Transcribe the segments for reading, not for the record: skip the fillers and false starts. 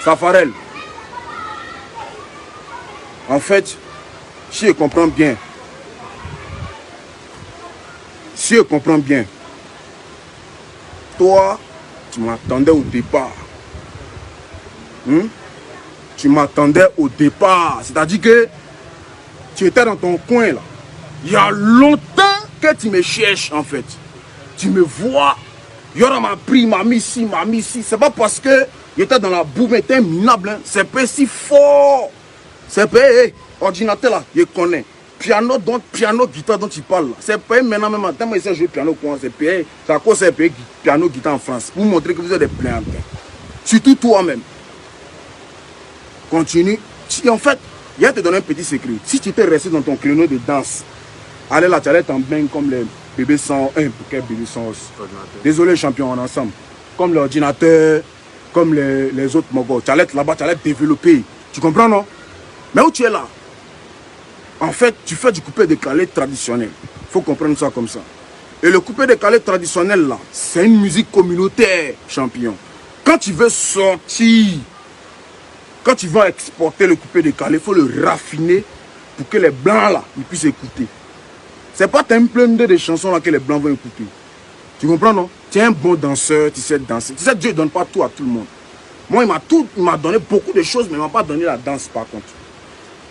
Safarel. En fait, si je comprends bien, toi, tu m'attendais au départ. Tu m'attendais au départ. C'est-à-dire que tu étais dans ton coin là. Il y a longtemps que tu me cherches en fait. Tu me vois. Yora m'a pris, m'a mis ici. C'est pas parce que j'étais dans la boue, mais t'es minable. Hein. C'est pas si fort. C'est pas ordinateur là, je connais. Piano, guitare dont tu parles là. C'est pas maintenant même temps, moi je joue piano quoi. C'est pas. C'est à cause c'est piano, guitare en France. Pour montrer que vous êtes des plaignants. Surtout toi-même. Continue. En fait, il y a te donner un petit secret. Si tu étais resté dans ton créneau de danse, allez là, tu allais t'en baigner comme les bébés sans un, quel bébé sans os. Désolé champion, on est ensemble. Comme l'ordinateur, comme les autres mogos. Tu allais être là-bas, tu allais te développer. Tu comprends non? Mais où tu es là? En fait, tu fais du coupé-décalé traditionnel. Il faut comprendre ça comme ça. Et le coupé-décalé traditionnel là, c'est une musique communautaire, champion. Quand tu veux sortir, quand tu vas exporter le coupé-décalé, il faut le raffiner pour que les blancs là, ils puissent écouter. C'est pas un plein de chansons là que les blancs vont écouter. Tu comprends non? Tu es un bon danseur, tu sais danser. Tu sais, Dieu ne donne pas tout à tout le monde. Moi, il m'a donné beaucoup de choses, mais il ne m'a pas donné la danse par contre.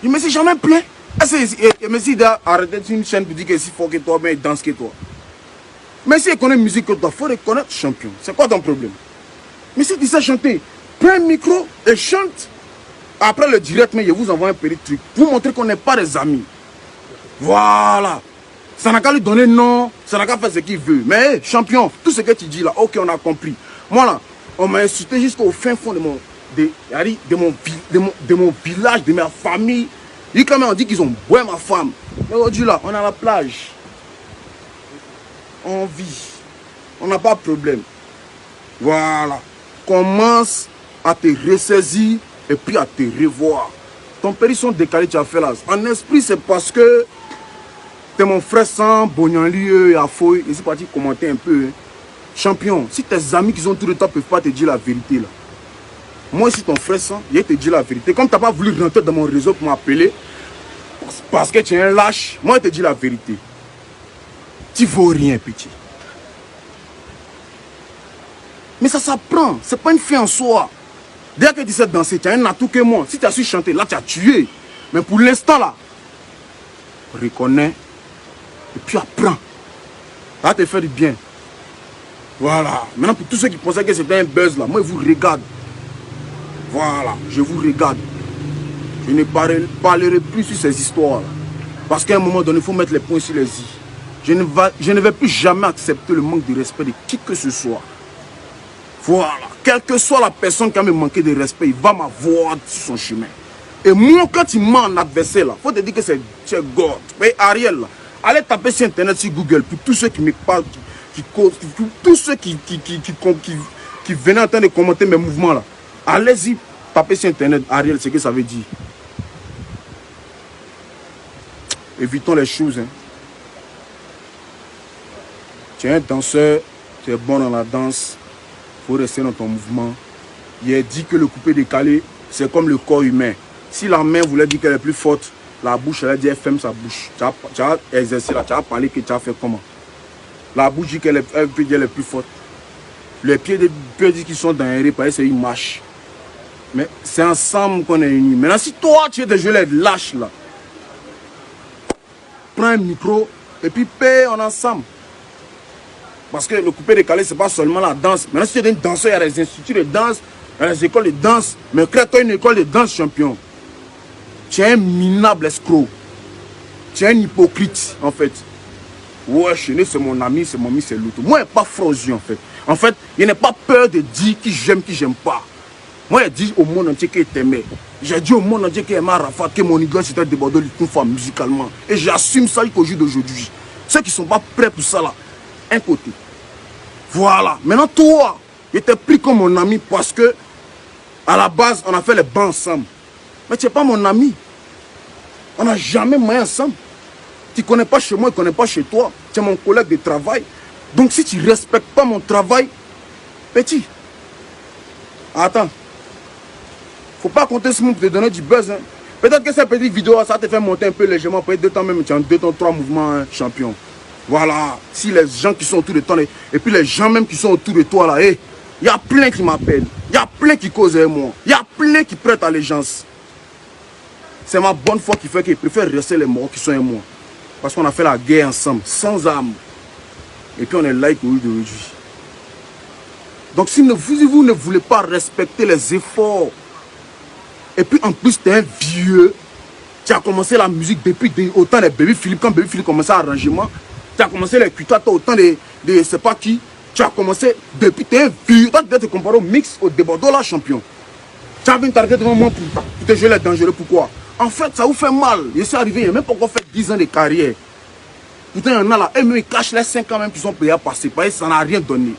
Il me s'est jamais plaint. Il me s'est arrêté sur une chaîne pour dire que c'est fort que toi, mais il danse que toi. Mais si il connaît musique que toi, il faut reconnaître champion. C'est quoi ton problème? Mais si tu sais chanter, prends un micro et chante. Après le direct, mais je vous envoie un petit truc pour montrer qu'on n'est pas des amis. Voilà. Ça n'a qu'à lui donner non, ça n'a qu'à faire ce qu'il veut. Mais champion, tout ce que tu dis là, ok, on a compris. Moi là, on m'a insulté jusqu'au fin fond de mon village, de ma famille. Et quand même, on dit qu'ils ont boit ma femme. Mais aujourd'hui là, on est à la plage. On vit. On n'a pas de problème. Voilà. Commence à te ressaisir et puis à te revoir. Ton périsson décalé, tu as fait là. En esprit, c'est parce que t'es mon frère sans Bognanli et Afoy. Et c'est parti commenter un peu. Hein. Champion, si tes amis qui sont tout le temps ne peuvent pas te dire la vérité là. Moi, si ton frère sans, il te dit la vérité. Comme tu n'as pas voulu rentrer dans mon réseau pour m'appeler, parce que tu es un lâche, moi, je te dis la vérité. Tu vaux rien, petit. Mais ça s'apprend. Ce n'est pas une fin en soi. Dès que tu sais danser, tu as un atout que moi. Si tu as su chanter, là, tu as tué. Mais pour l'instant, là, reconnais et puis apprends. Ça va te faire du bien. Voilà. Maintenant, pour tous ceux qui pensaient que c'était un buzz, là, moi, je vous regarde. Voilà, je vous regarde. Je ne parlerai plus sur ces histoires. Là. Parce qu'à un moment donné, il faut mettre les points sur les i. Je ne vais plus jamais accepter le manque de respect de qui que ce soit. Voilà. Quelle que soit la personne qui a me manqué de respect, il va m'avoir sur son chemin. Et moi, quand il m'a en adversaire, il faut te dire que c'est God. Mais Ariel, là, allez taper sur Internet, sur Google, pour tous ceux qui me parlent, tous ceux qui venaient en train de commenter mes mouvements là. Allez-y, tapez sur Internet, Ariel, c'est ce que ça veut dire. Évitons les choses. Hein. Tu es un danseur, tu es bon dans la danse, il faut rester dans ton mouvement. Il est dit que le coupé décalé, c'est comme le corps humain. Si la main voulait dire qu'elle est plus forte, la bouche, elle a dit elle ferme sa bouche. Tu as exercé là, tu as parlé que tu as fait comment? La bouche dit qu'elle peut dire qu'elle est plus forte. Les pieds peut dire qu'ils sont dans un repas, c'est une marche. Mais c'est ensemble qu'on est unis. Maintenant, si toi, tu es déjà les lâches là, prends un micro et puis paie en ensemble. Parce que le coupé décalé, ce n'est pas seulement la danse. Maintenant, si tu es un danseur, il y a des instituts de danse, il y a des écoles de danse. Mais crée-toi une école de danse, champion. Tu es un minable escroc. Tu es un hypocrite, en fait. Ouais, Chéné, c'est mon ami, c'est mon ami, c'est l'autre. Moi, je n'ai pas frosé, en fait. En fait, je n'ai pas peur de dire qui j'aime pas. Moi, je dis au monde entier qu'il t'aimait. J'ai dit au monde entier qu'il aimait Rafat, que mon idole c'était de Bordeaux, une fois musicalement. Et j'assume ça jusqu'au jour d'aujourd'hui. Ceux qui ne sont pas prêts pour ça, là, un côté. Voilà. Maintenant, toi, je t'ai pris comme mon ami parce que, à la base, on a fait les bancs ensemble. Mais tu n'es pas mon ami. On n'a jamais maillé ensemble. Tu ne connais pas chez moi, tu ne connais pas chez toi. Tu es mon collègue de travail. Donc, si tu ne respectes pas mon travail, petit, attends. Faut pas compter sur moi pour te donner du buzz. Hein. Peut-être que cette petite vidéo, ça te fait monter un peu légèrement. Peut-être 2 temps même, tu as 2 temps, 3 mouvements hein, champion. Voilà. Si les gens qui sont autour de toi, et puis les gens même qui sont autour de toi là, il y a plein qui m'appellent. Il y a plein qui causent avec moi. Il y a plein qui prêtent allégeance. C'est ma bonne foi qui fait qu'ils préfèrent rester les morts qui sont avec moi. Parce qu'on a fait la guerre ensemble, sans armes. Et puis on est là aujourd'hui. Donc si vous ne voulez pas respecter les efforts, et puis en plus tu es un vieux, tu as commencé la musique depuis autant de Baby Philippe, quand Baby Philippe commençait l'arrangement, tu as commencé les cuitatas autant de c'est pas qui, tu as commencé depuis, tu es un vieux, toi tu dois te comparer au mix, au débordant là champion. Tu as vu t'arrêter devant moi pour te jouer les dangereux, pourquoi? En fait ça vous fait mal, je suis arrivé, il n'y a même pas encore fait 10 ans de carrière. Pourtant il y en a là, et même ils cachent les 5 ans même qu'ils sont payés à passer, parce que ça n'a rien donné.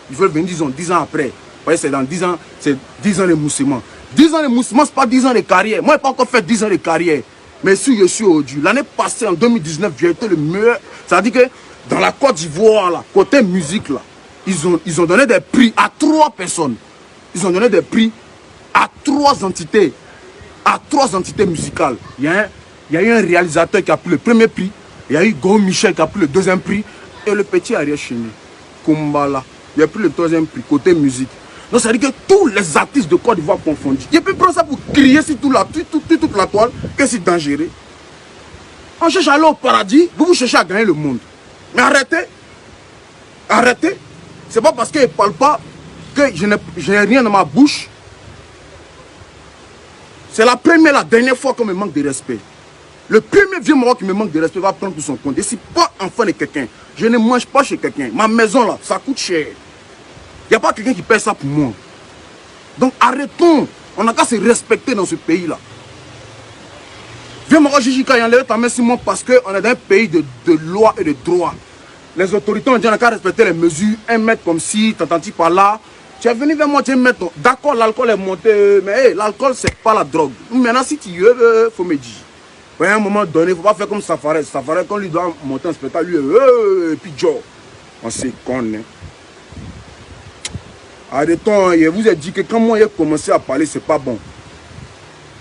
Ils veulent venir 10 ans après. C'est dans 10 ans, c'est 10 ans de moussement. 10 ans de moussement, ce n'est pas 10 ans de carrière. Moi, je n'ai pas encore fait 10 ans de carrière. Mais si je suis aujourd'hui, l'année passée, en 2019, j'ai été le meilleur. Ça veut dire que dans la Côte d'Ivoire, là, côté musique, là, ils ont donné des prix à 3 personnes. Ils ont donné des prix à 3 entités. À 3 entités musicales. Il y a eu un réalisateur qui a pris le premier prix. Il y a eu Go Michel qui a pris le 2e prix. Et le petit Ariel Chéné, Kumbala. Il a pris le 3e prix, côté musique. Donc ça veut dire que tous les artistes de Côte d'Ivoire confondus. Et puis prendre ça pour crier sur toute la toile, que c'est dangereux. On cherche à aller au paradis, vous cherchez à gagner le monde. Mais arrêtez. Arrêtez. C'est pas parce qu'il ne parle pas que je n'ai rien dans ma bouche. C'est la dernière fois qu'on me manque de respect. Le premier vieux mort qui me manque de respect va prendre tout son compte. Et si pas enfant de quelqu'un, je ne mange pas chez quelqu'un. Ma maison là, ça coûte cher. Il n'y a pas quelqu'un qui paie ça pour moi. Donc arrêtons. On n'a qu'à se respecter dans ce pays-là. Viens moi Gigi quand il enlève ta main sur moi parce qu'on est dans un pays de loi et de droit. Les autorités ont dit qu'on n'a qu'à respecter les mesures. 1 mètre comme si, t'entends-tu par là. Tu es venu vers moi, tu es mettre. D'accord, l'alcool est monté, mais hey, l'alcool c'est pas la drogue. Maintenant si tu veux, il faut me dire. À un moment donné, il ne faut pas faire comme Safaré. Safaré, quand lui doit monter un spectacle, lui, et puis Joe. On s'est connaît. Arrêtons, je vous ai dit que quand moi j'ai commencé à parler, c'est pas bon.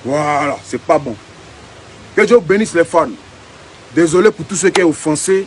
Voilà, c'est pas bon. Que Dieu bénisse les fans. Désolé pour tous ceux qui ont offensé.